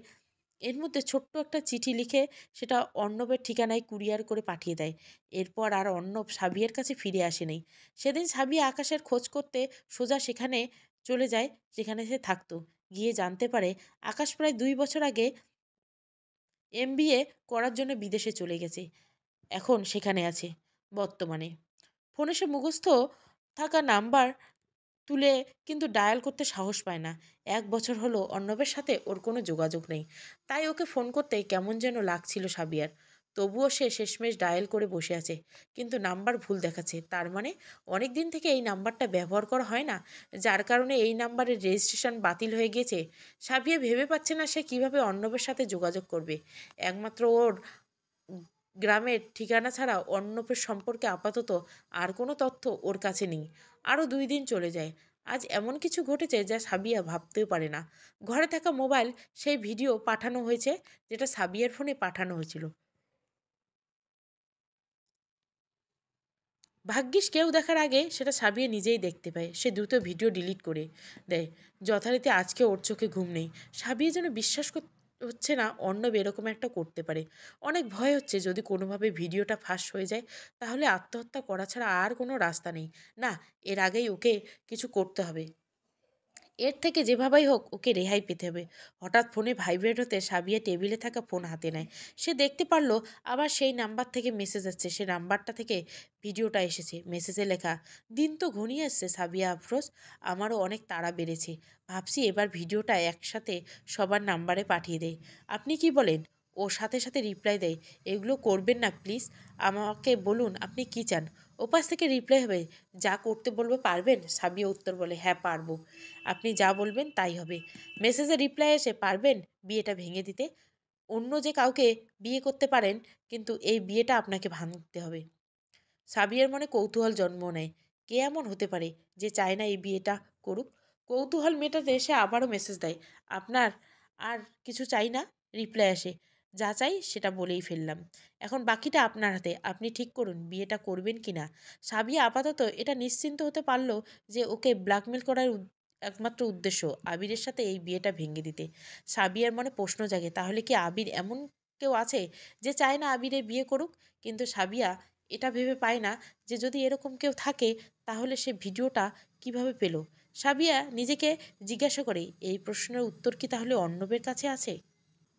এর মধ্যে ছোট্ট একটা চিঠি লিখে সেটা অর্ণবের ঠিকানায় কুরিয়ার করে পাঠিয়ে দেয়। এরপর আর অর্ণব সাবিয়ের কাছে ফিরে আসেনি। সেদিন সাবিয়া আকাশের খোঁজ করতে সোজা সেখানে চলে যায় যেখানে সে থাকতো। গিয়ে জানতে পারে আকাশ প্রায় 2 বছর আগে এমবিএ করার জন্য বিদেশে চলে গেছে। এখন সেখানে আছে বর্তমানে। ফোনে সে মুখস্থ থাকা নাম্বার তুলে কিন্তু ডায়াল করতে সাহস পায় না। 1 বছর হলো অর্ণবের সাথে ওর কোনো যোগাযোগ নেই। তাই ওকে ফোন করতে কেমন যেন লাগছিল সাবিয়ার। তবুও সে শেষমেশ ডায়াল করে বসে আছে, কিন্তু নাম্বার ভুল দেখাচ্ছে। তার মানে অনেক দিন থেকে এই নাম্বারটা ব্যবহার করা হয় না, যার কারণে এই নাম্বারের রেজিস্ট্রেশন বাতিল হয়ে গিয়েছে। সাবিয়া ভেবে পাচ্ছে না সে কিভাবে অর্ণবের সাথে যোগাযোগ করবে। একমাত্র ওর গ্রামের ঠিকানা ছাড়া অর্ণবের সম্পর্কে আপাতত আর কোনো তথ্য ওর কাছে নেই। আরও 2 দিন চলে যায়। আজ এমন কিছু ঘটেছে যা সাবিয়া ভাবতেও পারে না। ঘরে থাকা মোবাইল সেই ভিডিও পাঠানো হয়েছে যেটা সাবিয়ার ফোনে পাঠানো হয়েছিল। ভাগ্যিস কেউ দেখার আগে সেটা সাবিয়া নিজেই দেখতে পায়। সে দ্রুত ভিডিও ডিলিট করে দেয়। যথারীতি আজকে ওর চোখে ঘুম নেই। সাবিয়া যেন বিশ্বাস হচ্ছে না অর্ণব এরকম একটা করতে পারে। অনেক ভয় হচ্ছে যদি কোনোভাবে ভিডিওটা ফাঁস হয়ে যায় তাহলে আত্মহত্যা করা ছাড়া আর কোনো রাস্তা নেই। না, এর আগেই ওকে কিছু করতে হবে। এর থেকে যেভাবেই হোক ওকে রেহাই পেতে হবে। হঠাৎ ফোনে ভাইব্রেট হতে সাবিয়া টেবিলে থাকা ফোন হাতে নেয়। সে দেখতে পারলো আবার সেই নাম্বার থেকে মেসেজ আসছে। সে নাম্বারটা থেকে ভিডিওটা এসেছে। মেসেজে লেখা, দিন তো ঘনিয়ে আসছে সাবিয়া আফরোজ, আমারও অনেক তাড়া বেড়েছে। ভাবছি এবার ভিডিওটা একসাথে সবার নাম্বারে পাঠিয়ে দেয়। আপনি কি বলেন? ও সাথে সাথে রিপ্লাই দেয়, এগুলো করবেন না প্লিজ, আমাকে বলুন আপনি কি চান। ওপাশ থেকে রিপ্লাই হবে, যা করতে বলবো পারবেন? সাবিয়া উত্তর বলে, হ্যাঁ পারবো, আপনি যা বলবেন তাই হবে। মেসেজে রিপ্লাই এসে, পারবেন বিয়েটা ভেঙে দিতে? অন্য যে কাউকে বিয়ে করতে পারেন, কিন্তু এই বিয়েটা আপনাকে ভাঙতে হবে। সাবিয়ার মনে কৌতূহল জন্ম নেয়। কে এমন হতে পারে যে চায় না এই বিয়েটা করুক? কৌতূহল মেটাতে সে আবারও মেসেজ দেয়, আপনার আর কিছু চাই না। রিপ্লাই আসে, যা চাই সেটা বলেই ফেললাম, এখন বাকিটা আপনার হাতে, আপনি ঠিক করুন বিয়েটা করবেন কি না। সাবিয়া আপাতত এটা নিশ্চিন্ত হতে পারল যে ওকে ব্ল্যাকমেল করার একমাত্র উদ্দেশ্য আবিরের সাথে এই বিয়েটা ভেঙে দিতে। সাবিয়ার মনে প্রশ্ন জাগে, তাহলে কি আবির এমন কেউ আছে যে চায় না আবিরের বিয়ে করুক? কিন্তু সাবিয়া এটা ভেবে পায় না যে যদি এরকম কেউ থাকে তাহলে সে ভিডিওটা কিভাবে পেল। সাবিয়া নিজেকে জিজ্ঞাসা করে, এই প্রশ্নের উত্তর কি তাহলে অর্ণবের কাছে আছে?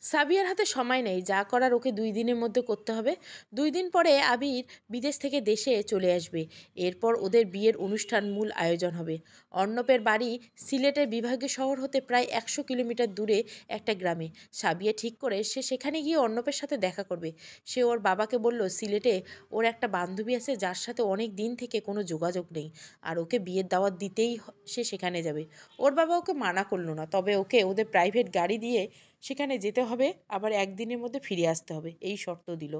সাবিয়ার হাতে সময় নেই, যা করার ওকে 2 দিনের মধ্যে করতে হবে। 2 দিন পরে আবির বিদেশ থেকে দেশে চলে আসবে। এরপর ওদের বিয়ের অনুষ্ঠান মূল আয়োজন হবে। অর্ণবের বাড়ি সিলেটের বিভাগীয় শহর হতে প্রায় 100 কিলোমিটার দূরে একটা গ্রামে। সাবিয়া ঠিক করে সে সেখানে গিয়ে অর্ণবের সাথে দেখা করবে। সে ওর বাবাকে বলল সিলেটে ওর একটা বান্ধবী আছে যার সাথে অনেক দিন থেকে কোনো যোগাযোগ নেই, আর ওকে বিয়ের দাওয়াত দিতেই সে সেখানে যাবে। ওর বাবা ওকে মানা করলো না, তবে ওকে ওদের প্রাইভেট গাড়ি দিয়ে সেখানে যেতে হবে, আবার 1 দিনের মধ্যে ফিরে আসতে হবে, এই শর্ত দিল।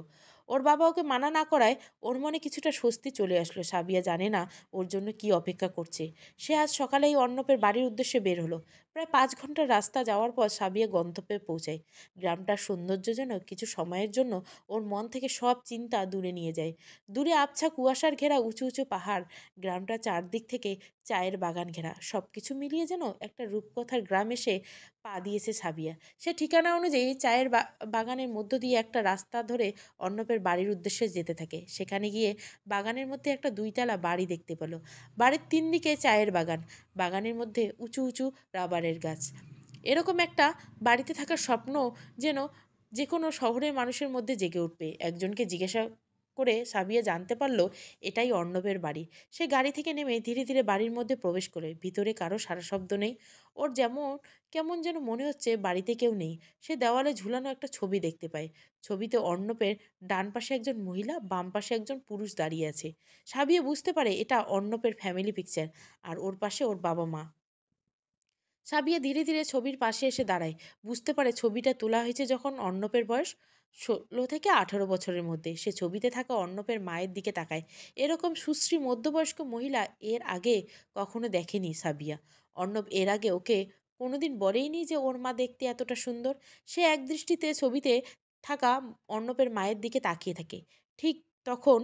ওর বাবা ওকে মানা না করায় ওর মনে কিছুটা স্বস্তি চলে আসলো। সাবিয়া জানে না ওর জন্য কি অপেক্ষা করছে। সে আজ সকালেই অর্ণবের বাড়ির উদ্দেশ্যে বের হলো। প্রায় 5 ঘন্টার রাস্তা যাওয়ার পর সাবিয়া গন্তব্যে পৌঁছায়। গ্রামটার সৌন্দর্য যেন কিছু সময়ের জন্য ওর মন থেকে সব চিন্তা দূরে নিয়ে যায়। দূরে আবছা কুয়াশার ঘেরা উঁচু উঁচু পাহাড়, গ্রামটা চারদিক থেকে চায়ের বাগান ঘেরা, সব কিছু মিলিয়ে যেন একটা রূপকথার গ্রাম এসে পা দিয়েছে সাবিয়া। সে ঠিকানা অনুযায়ী চায়ের বাগানের মধ্য দিয়ে একটা রাস্তা ধরে অর্ণবের বাড়ির উদ্দেশ্যে যেতে থাকে। সেখানে গিয়ে বাগানের মধ্যে একটা 2 তলা বাড়ি দেখতে পেল। বাড়ির 3 দিকে চায়ের বাগান, বাগানের মধ্যে উঁচু উঁচু রাবারের গাছ। এরকম একটা বাড়িতে থাকার স্বপ্ন যেন যে কোনো শহরের মানুষের মধ্যে জেগে উঠবে। একজনকে জিজ্ঞাসা করে সাবিয়া জানতে পারল এটাই অর্ণবের বাড়ি। সে গাড়ি থেকে নেমে ধীরে ধীরে বাড়ির মধ্যে প্রবেশ করে। ভিতরে কারো সারা শব্দ নেই। ওর কেমন যেন মনে হচ্ছে বাড়িতে কেউ নেই। সে দেওয়ালে ঝুলানো একটা ছবি দেখতে পায়। ছবিতে অর্ণবের ডান পাশে একজন মহিলা, বাম পাশে একজন পুরুষ দাঁড়িয়ে আছে। সাবিয়া বুঝতে পারে এটা অর্ণবের ফ্যামিলি পিকচার, আর ওর পাশে ওর বাবা মা। সাবিয়া ধীরে ধীরে ছবির পাশে এসে দাঁড়ায়। বুঝতে পারে ছবিটা তোলা হয়েছে যখন অর্ণবের বয়স 16 থেকে 18 বছরের মধ্যে। সে ছবিতে থাকা অর্ণবের মায়ের দিকে তাকায়। এরকম সুশ্রী মধ্যবয়স্ক মহিলা এর আগে কখনো দেখেনি সাবিয়া। অর্ণব এর আগে ওকে কোনোদিন বলেইনি যে ওর মা দেখতে এতটা সুন্দর। সে একদৃষ্টিতে ছবিতে থাকা অর্ণবের মায়ের দিকে তাকিয়ে থাকে। ঠিক তখন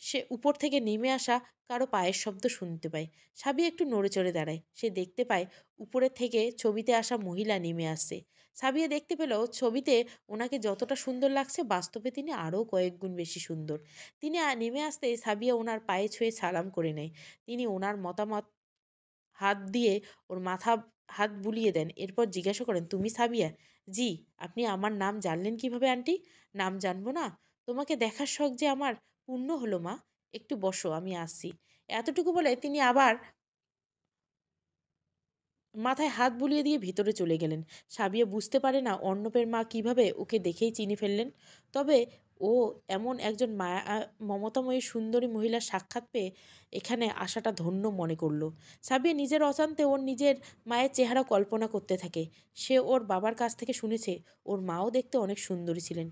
সে উপর থেকে নেমে আসা কারো পায়ের শব্দ শুনতে পায়। সাবিয়া একটু নড়ে চড়ে দাঁড়ায়। সে দেখতে পায় উপরের থেকে ছবিতে আসা মহিলা নেমে আসছে। সাবিয়া দেখতে পেল ছবিতে ওনাকে যতটা সুন্দর লাগছে বাস্তবে তিনি আরও কয়েক গুণ বেশি সুন্দর। তিনি নেমে আসতে সাবিয়া ওনার পায়ে ছুঁয়ে সালাম করে নেয়। তিনি ওনার মতামত হাত দিয়ে ওর মাথা হাত বুলিয়ে দেন। এরপর জিজ্ঞাসা করেন, তুমি সাবিয়া? জি। আপনি আমার নাম জানলেন কিভাবে আন্টি? নাম জানবো না? তোমাকে দেখার শখ যে আমার পূর্ণ হলো মা। একটু বসো, আমি আসছি। এতটুকু বলে তিনি আবার মাথায় হাত বুলিয়ে দিয়ে ভিতরে চলে গেলেন। সাবিয়া বুঝতে পারে না অর্ণবের মা কিভাবে ওকে দেখেই চিনে ফেললেন। তবে ও এমন একজন মমতাময়ী সুন্দরী মহিলার সাক্ষাৎ পেয়ে এখানে আসাটা ধন্য মনে করলো। সাবিয়া নিজের অজান্তে ওর নিজের মায়ের চেহারা কল্পনা করতে থাকে। সে ওর বাবার কাছ থেকে শুনেছে ওর মাও দেখতে অনেক সুন্দরী ছিলেন।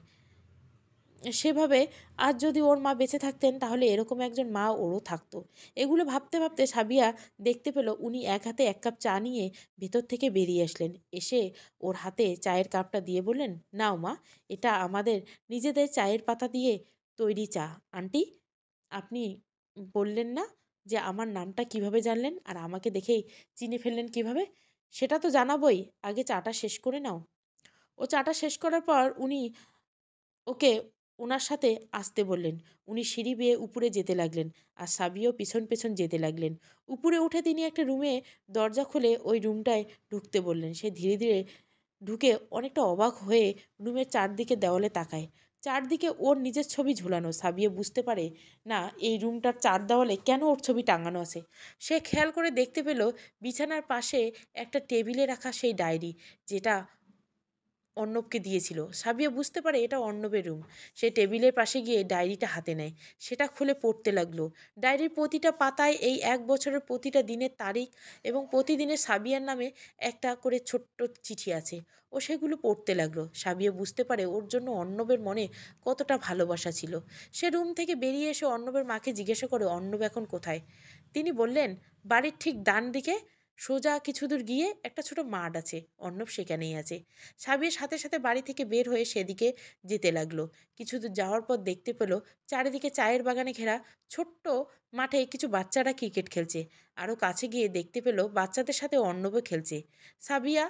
সেভাবে আজ যদি ওর মা বেঁচে থাকতেন তাহলে এরকম একজন মা ওরও থাকতো। এগুলো ভাবতে ভাবতে সাবিয়া দেখতে পেল উনি এক হাতে এক কাপ চা নিয়ে ভেতর থেকে বেরিয়ে আসলেন। এসে ওর হাতে চায়ের কাপটা দিয়ে বললেন, নাও মা, এটা আমাদের নিজেদের চায়ের পাতা দিয়ে তৈরি চা। আন্টি, আপনি বললেন না যে আমার নামটা কিভাবে জানলেন আর আমাকে দেখেই চিনে ফেললেন কিভাবে? সেটা তো জানাবই, আগে চাটা শেষ করে নাও। ও চাটা শেষ করার পর উনি ওকে ওনার সাথে আসতে বললেন। উনি সিঁড়ি বেয়ে উপরে যেতে লাগলেন আর সাবিও পিছন পেছন যেতে লাগলেন। উপরে উঠে তিনি একটা রুমে দরজা খুলে ওই রুমটায় ঢুকতে বললেন। সে ধীরে ধীরে ঢুকে অনেকটা অবাক হয়ে রুমের চারদিকে দেওয়ালে তাকায়। চারদিকে ওর নিজের ছবি ঝুলানো। সাবিয়ে বুঝতে পারে না এই রুমটার চার দেওয়ালে কেন ওর ছবি টাঙানো আছে। সে খেয়াল করে দেখতে পেল বিছানার পাশে একটা টেবিলে রাখা সেই ডায়েরি, যেটা অর্ণবকে দিয়েছিল। সাবিয়া বুঝতে পারে এটা অর্ণবের রুম। সে টেবিলের পাশে গিয়ে ডায়েরিটা হাতে নেয়। সেটা খুলে পড়তে লাগলো। ডায়েরির প্রতিটা পাতায় এই 1 বছরের প্রতিটা দিনের তারিখ এবং প্রতিদিনের সাবিয়ার নামে একটা করে ছোট্ট চিঠি আছে। ও সেগুলো পড়তে লাগলো। সাবিয়া বুঝতে পারে ওর জন্য অর্ণবের মনে কতটা ভালোবাসা ছিল। সে রুম থেকে বেরিয়ে এসে অর্ণবের মাকে জিজ্ঞাসা করে অর্ণব এখন কোথায়। তিনি বললেন, বাড়ির ঠিক ডান দিকে সোজা কিছু দূর গিয়ে একটা ছোট মাঠ আছে, অর্ণব সেখানেই আছে। সাবির সাথে সাথে বাড়ি থেকে বের হয়ে সেদিকে যেতে লাগলো। কিছু দূর যাওয়ার পর দেখতে পেল চারিদিকে চায়ের বাগানে ঘেরা ছোট্ট মাঠে কিছু বাচ্চারা ক্রিকেট খেলছে। আরও কাছে গিয়ে দেখতে পেল বাচ্চাদের সাথে অর্ণবও খেলছে। সাবিয়া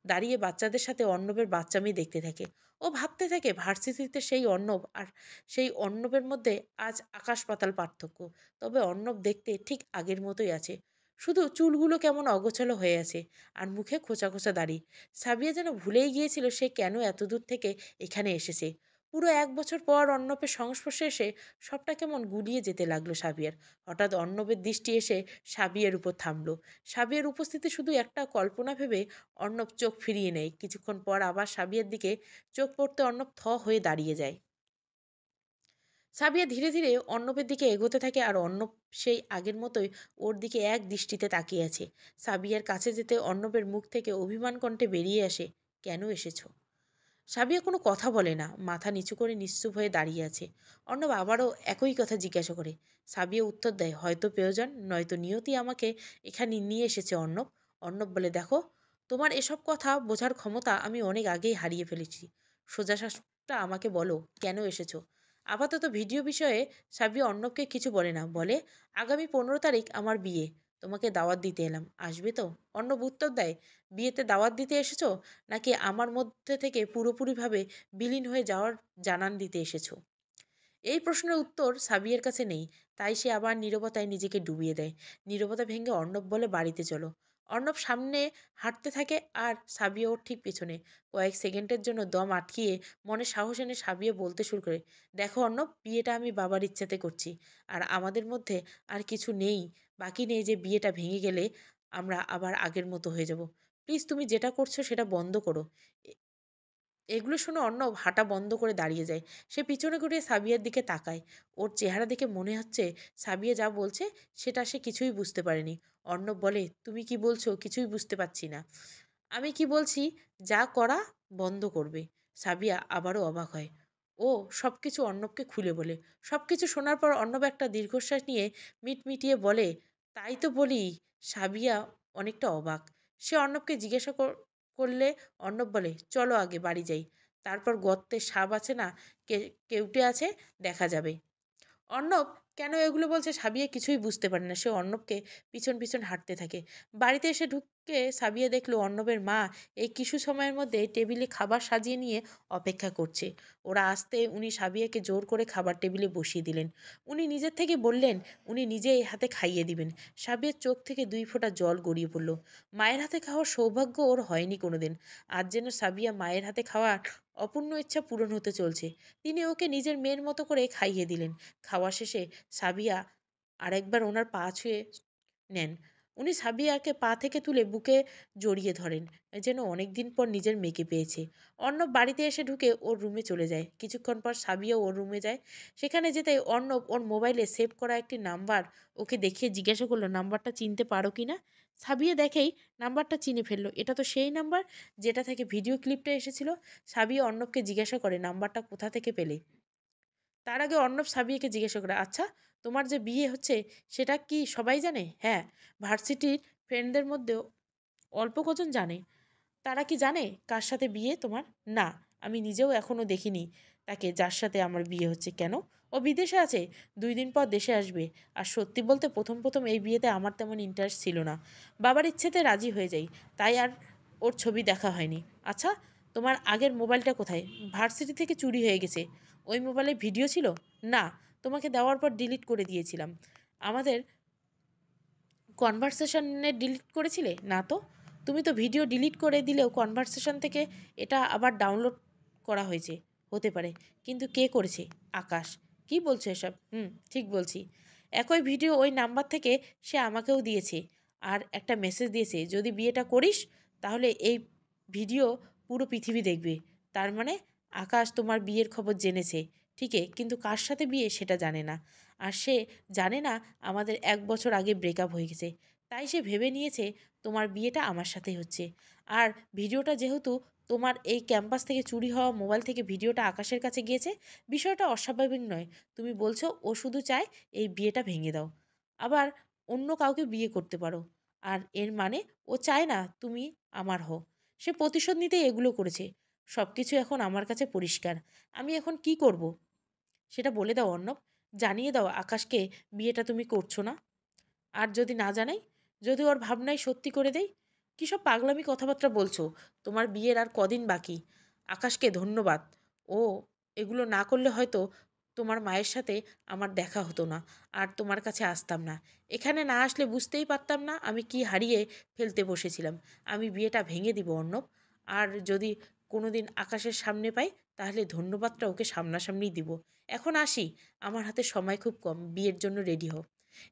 দাঁড়িয়ে বাচ্চাদের সাথে অর্ণবের বাচ্চামি দেখতে থাকে। ও ভাবতে থাকে ভার্সিটিতে সেই অর্ণব আর সেই অর্ণবের মধ্যে আজ আকাশ পাতাল পার্থক্য। তবে অর্ণব দেখতে ঠিক আগের মতোই আছে, শুধু চুলগুলো কেমন অগোছালো হয়ে আছে আর মুখে খোঁচা খোঁচা দাড়ি। সাবিয়া যেন ভুলেই গিয়েছিল সে কেন এত দূর থেকে এখানে এসেছে। পুরো 1 বছর পর অর্ণবের সংস্পর্শে এসে সবটা কেমন গুলিয়ে যেতে লাগলো সাবিয়ার। হঠাৎ অর্ণবের দৃষ্টি এসে সাবিয়ার উপর থামলো। সাবিয়ার উপস্থিতি শুধু একটা কল্পনা ভেবে অর্ণব চোখ ফিরিয়ে নেয়। কিছুক্ষণ পর আবার সাবিয়ার দিকে চোখ পড়তে অর্ণব হয়ে দাঁড়িয়ে যায়। সাবিয়া ধীরে ধীরে অর্ণবের দিকে এগোতে থাকে আর অর্ণব সেই আগের মতোই ওর দিকে এক দৃষ্টিতে তাকিয়ে আছে। সাবিয়ার কাছে যেতে অর্ণবের মুখ থেকে অভিমান কণ্ঠে বেরিয়ে আসে, কেন এসেছো? সাবিয়া কোনো কথা বলে না, মাথা নিচু করে নিশ্চুপ হয়ে দাঁড়িয়ে আছে। অর্ণব আবারও একই কথা জিজ্ঞাসা করে। সাবিয়া উত্তর দেয়, হয়তো প্রয়োজন, নয়তো নিয়তি আমাকে এখানে নিয়ে এসেছে অর্ণব। অর্ণব বলে, দেখো, তোমার এসব কথা বোঝার ক্ষমতা আমি অনেক আগেই হারিয়ে ফেলেছি। সোজা সাপটা আমাকে বলো, কেন এসেছো? আপাতত ভিডিও বিষয়ে সাবিয়া অর্ণবকে কিছু বলে না। বলে, আগামী 15 তারিখ আমার বিয়ে, তোমাকে দাওয়াত দিতে এলাম, আসবে তো? অর্ণব উত্তর দেয়, বিয়েতে দাওয়াত দিতে এসেছো নাকি আমার মধ্যে থেকে পুরোপুরিভাবে বিলীন হয়ে যাওয়ার জানান দিতে এসেছো? এই প্রশ্নের উত্তর সাবিয়ের কাছে নেই, তাই সে আবার নীরবতায় নিজেকে ডুবিয়ে দেয়। নীরবতা ভেঙে অর্ণব বলে, বাড়িতে চলো। অর্ণব সামনে হাঁটতে থাকে আর সাবিয়া ওর ঠিক পেছনে। কয়েক সেকেন্ডের জন্য দম আটকিয়ে মনে সাহস এনে সাবিয়া বলতে শুরু করে, দেখো অর্ণব, বিয়েটা আমি বাবার ইচ্ছাতে করছি। আর আমাদের মধ্যে আর কিছু নেই, বাকি নেই যে বিয়েটা ভেঙে গেলে আমরা আবার আগের মতো হয়ে যাব। প্লিজ তুমি যেটা করছো সেটা বন্ধ করো। এগুলো শুনে অর্ণব হাঁটা বন্ধ করে দাঁড়িয়ে যায়। সে পিছনে ঘুরে সাবিয়ার দিকে তাকায়। ওর চেহারা দেখে মনে হচ্ছে সাবিয়া যা বলছে সেটা সে কিছুই বুঝতে পারেনি। অর্ণব বলে, তুমি কি বলছো? কিছুই বুঝতে পারছি না। আমি কি বলছি, যা করা বন্ধ করবে। সাবিয়া আবারও অবাক হয়। ও সব কিছু অর্ণবকে খুলে বলে। সব কিছু শোনার পর অর্ণব একটা দীর্ঘশ্বাস নিয়ে মিটমিটিয়ে বলে, তাই তো বলি। সাবিয়া অনেকটা অবাক। সে অর্ণবকে জিজ্ঞাসা করলে অর্ণব বলে, চলো আগে বাড়ি যাই, তারপর গর্তে সাপ আছে না কেউটে আছে, দেখা যাবে। অর্ণব কেন এগুলো বলছে সাবিয়া কিছুই বুঝতে পারে না। সে অর্ণবকে পিছন পিছন হাঁটতে থাকে। বাড়িতে এসে ঢুকে সাবিয়া দেখলো অর্ণবের মা এই কিছু সময়ের মধ্যে টেবিলে খাবার সাজিয়ে নিয়ে অপেক্ষা করছে। ওরা আসতে উনি সাবিয়াকে জোর করে খাবার টেবিলে বসিয়ে দিলেন। উনি নিজের থেকে বললেন উনি নিজেই হাতে খাইয়ে দিবেন। সাবিয়ার চোখ থেকে 2 ফোঁটা জল গড়িয়ে পড়ল। মায়ের হাতে খাওয়ার সৌভাগ্য ওর হয়নি কোনোদিন। আজ যেন সাবিয়া মায়ের হাতে খাওয়ার অপূর্ণ ইচ্ছা পূরণ হতে চলছে। তিনি ওকে নিজের মেয়ের মতো করে খাইয়ে দিলেন। খাওয়া শেষে সাবিয়া আরেকবার ওনার পা ছুঁয়ে নেন। উনি সাবিয়াকে পা থেকে তুলে বুকে জড়িয়ে ধরেন, যেন অনেক দিন পর নিজের মেয়েকে পেয়েছে। অর্ণব বাড়িতে এসে ঢুকে ওর রুমে চলে যায়। কিছুক্ষণ পর সাবিয়াও ওর রুমে যায়। সেখানে যেতে অর্ণব ওর মোবাইলে সেভ করা একটি নাম্বার ওকে দেখিয়ে জিজ্ঞাসা করলো, নাম্বারটা চিনতে পারো কি না? সাবিয়া দেখেই নাম্বারটা চিনে ফেললো। এটা তো সেই নাম্বার যেটা থেকে ভিডিও ক্লিপটা এসেছিল। সাবিয়া অর্ণবকে জিজ্ঞাসা করে, নাম্বারটা কোথা থেকে পেলে? তার আগে অর্ণব সাবিয়াকে জিজ্ঞাসা করে, আচ্ছা তোমার যে বিয়ে হচ্ছে সেটা কি সবাই জানে? হ্যাঁ, ভার্সিটির ফ্রেন্ডদের মধ্যেও অল্প কজন জানে। তারা কি জানে কার সাথে বিয়ে তোমার? না, আমি নিজেও এখনও দেখিনি তাকে যার সাথে আমার বিয়ে হচ্ছে। কেন? ও বিদেশে আছে, 2 দিন পর দেশে আসবে। আর সত্যি বলতে প্রথম প্রথম এই বিয়েতে আমার তেমন ইন্টারেস্ট ছিল না। বাবার ইচ্ছেতে রাজি হয়ে যাই, তাই আর ওর ছবি দেখা হয়নি। আচ্ছা, তোমার আগের মোবাইলটা কোথায়? ভার্সিটি থেকে চুরি হয়ে গেছে। ওই মোবাইলে ভিডিও ছিল? না, তোমাকে দেওয়ার পর ডিলিট করে দিয়েছিলাম। আমাদের কনভারসেশনে ডিলিট করেছিলে? না তো। তুমি তো ভিডিও ডিলিট করে দিলেও কনভারসেশন থেকে এটা আবার ডাউনলোড করা হয়েছে। হতে পারে, কিন্তু কে করেছে? আকাশ। কি বলছো এসব? ঠিক বলছি। একই ভিডিও ওই নাম্বার থেকে সে আমাকেও দিয়েছে। আর একটা মেসেজ দিয়েছে, যদি বিয়েটা করিস তাহলে এই ভিডিও পুরো পৃথিবী দেখবে। তার মানে আকাশ তোমার বিয়ের খবর জেনেছে ঠিকই, কিন্তু কার সাথে বিয়ে সেটা জানে না। আর সে জানে না আমাদের 1 বছর আগে ব্রেকআপ হয়ে গেছে। তাই সে ভেবে নিয়েছে তোমার বিয়েটা আমার সাথেই হচ্ছে। আর ভিডিওটা যেহেতু তোমার এই ক্যাম্পাস থেকে চুরি হওয়া মোবাইল থেকে ভিডিওটা আকাশের কাছে গিয়েছে, বিষয়টা অস্বাভাবিক নয়। তুমি বলছো ও শুধু চায় এই বিয়েটা ভেঙে দাও, আবার অন্য কাউকে বিয়ে করতে পারো। আর এর মানে ও চায় না তুমি আমার হও। সে প্রতিশোধ নিতে এগুলো করেছে। সব কিছু এখন আমার কাছে পরিষ্কার। আমি এখন কি করব সেটা বলে দাও অর্ণব। জানিয়ে দাও আকাশকে বিয়েটা তুমি করছো না। আর যদি না জানাই, যদি ওর ভাবনাই সত্যি করে দেই? কী সব পাগলামি কথাবার্তা বলছো? তোমার বিয়ের আর কদিন বাকি। আকাশকে ধন্যবাদ। ও এগুলো না করলে হয়তো তোমার মায়ের সাথে আমার দেখা হতো না, আর তোমার কাছে আসতাম না। এখানে না আসলে বুঝতেই পারতাম না আমি কি হারিয়ে ফেলতে বসেছিলাম। আমি বিয়েটা ভেঙে দিব অর্ণব। আর যদি কোনো দিন আকাশের সামনে পাই তাহলে ধন্যবাদটা ওকে সামনাসামনিই দিব। এখন আসি, আমার হাতে সময় খুব কম, বিয়ের জন্য রেডি হও।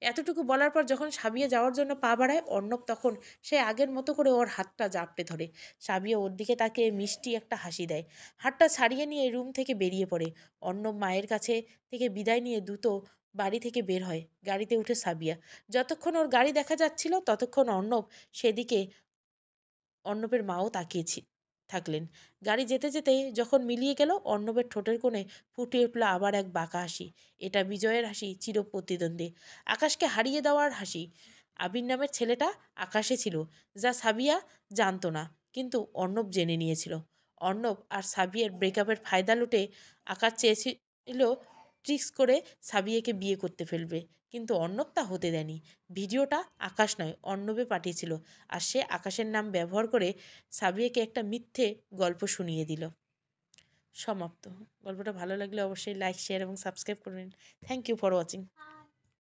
এতটুকু বলার পর যখন সাবিয়া যাওয়ার জন্য পা বাড়ায়, অর্ণব তখন সে আগের মতো করে ওর হাতটা জাপটে ধরে। সাবিয়া ওর দিকে তাকিয়ে মিষ্টি একটা হাসি দেয়। হাতটা ছাড়িয়ে নিয়ে রুম থেকে বেরিয়ে পড়ে। অর্ণব মায়ের কাছে থেকে বিদায় নিয়ে দ্রুত বাড়ি থেকে বের হয়। গাড়িতে উঠে সাবিয়া। যতক্ষণ ওর গাড়ি দেখা যাচ্ছিল ততক্ষণ অর্ণব সেদিকে অর্ণবের মাও তাকিয়েছি থাকলেন। গাড়ি যেতে যেতেই যখন মিলিয়ে গেল, অর্ণবের ঠোঁটের কোণে ফুটে উঠল আবার এক বাঁকা হাসি। এটা বিজয়ের হাসি, চিরপ্রতিদ্বন্দ্বী। আকাশকে হারিয়ে দেওয়ার হাসি। আবির নামের ছেলেটা আকাশে ছিল, যা সাবিয়া জানতো না, কিন্তু অর্ণব জেনে নিয়েছিল। অর্ণব আর সাবিয়ার ব্রেকআপের ফায়দা লুটে আকাশ চেয়েছিল ট্রিক্স করে সাবিয়াকে বিয়ে করতে ফেলবে, কিন্তু অর্ণব তা হতে দেয়নি। ভিডিওটা আকাশ নয় অর্ণবে পাঠিয়েছিল, আর সে আকাশের নাম ব্যবহার করে সাবিয়াকে একটা মিথ্যে গল্প শুনিয়ে দিল। সমাপ্ত। গল্পটা ভালো লাগলে অবশ্যই লাইক, শেয়ার এবং সাবস্ক্রাইব করবেন। Thank you for watching.